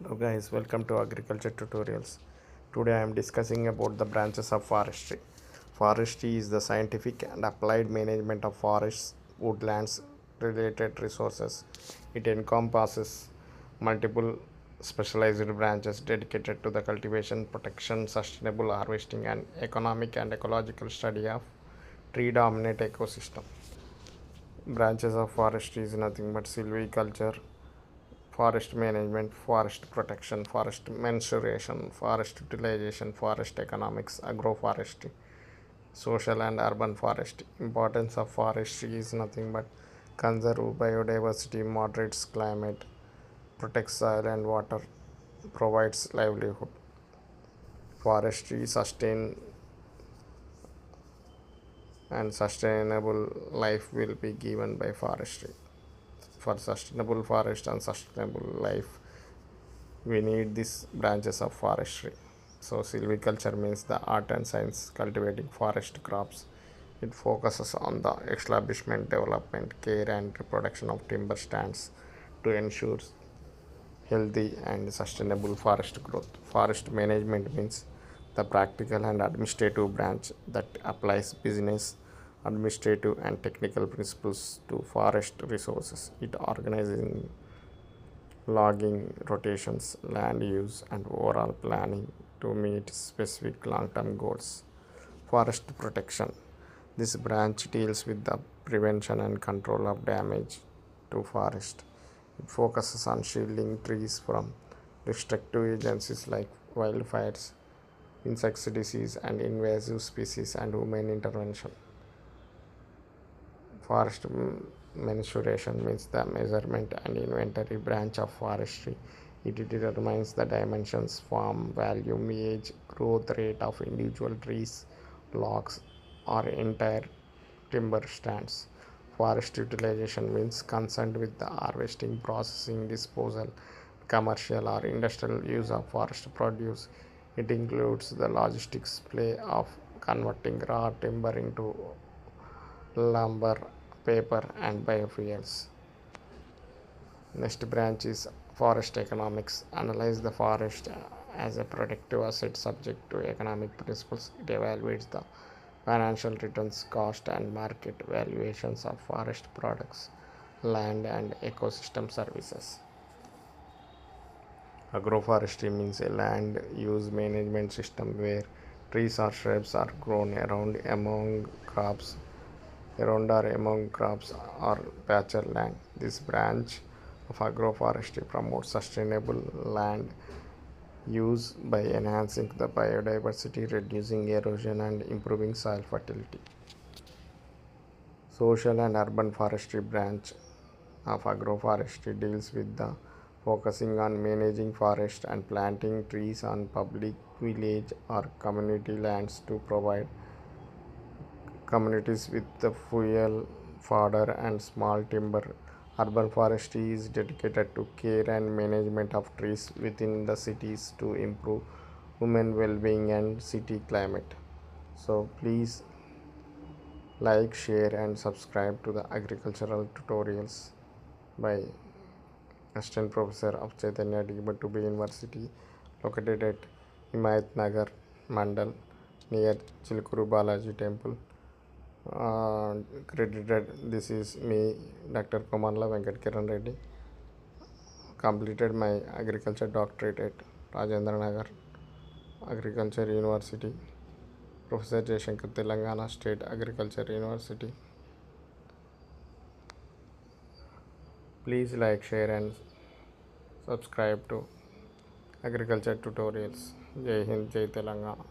Hello guys, welcome to Agriculture Tutorials. Today I am discussing about the branches of forestry. Forestry is the scientific and applied management of forests, woodlands, related resources. It encompasses multiple specialized branches dedicated to the cultivation, protection, sustainable harvesting and economic and ecological study of tree dominant ecosystem. Branches of forestry is nothing but silviculture, forest management, forest protection, forest mensuration, forest utilization, forest economics, agroforestry, social and urban forestry. Importance of forestry is nothing but conserve biodiversity, moderates climate, protects soil and water, provides livelihood. Forestry sustain and sustainable life will be given by forestry. For sustainable forest and sustainable life, we need these branches of forestry. So silviculture means the art and science cultivating forest crops. It focuses on the establishment, development, care and reproduction of timber stands to ensure healthy and sustainable forest growth. Forest management means the practical and administrative branch that applies business, administrative and technical principles to forest resources. It organizes logging, rotations, land use, and overall planning to meet specific long term goals. Forest protection. This branch deals with the prevention and control of damage to forest. It focuses on shielding trees from destructive agencies like wildfires, insects disease, and invasive species, and human intervention. Forest mensuration means the measurement and inventory branch of forestry. It determines the dimensions, form, volume, age, growth rate of individual trees, logs, or entire timber stands. Forest utilization means concerned with the harvesting, processing, disposal, commercial or industrial use of forest produce. It includes the logistics play of converting raw timber into lumber, paper, and biofuels. Next branch is forest economics. Analyze the forest as a productive asset subject to economic principles. It evaluates the financial returns, cost, and market valuations of forest products, land, and ecosystem services. Agroforestry means a land use management system where trees or shrubs are grown around or among crops or pasture land. This branch of agroforestry promotes sustainable land use by enhancing the biodiversity, reducing erosion, and improving soil fertility. Social and urban forestry branch of agroforestry deals with the focusing on managing forest and planting trees on public, village, or community lands to provide communities with the fuel, fodder, and small timber. Urban forestry is dedicated to care and management of trees within the cities to improve human well-being and city climate. So please like, share, and subscribe to the agricultural tutorials by Assistant Professor of Chaitanya Digba University, located at Himayat Nagar Mandal near Chilkuru Balaji Temple. Credited, this is me, Dr. Komanla Venkat Kiran Reddy. Completed my agriculture doctorate at Rajendra Nagar Agriculture University, Professor Jaishankar, Telangana State Agriculture University. Please like, share, and subscribe to agriculture tutorials. Jai Hind, Jai Telangana.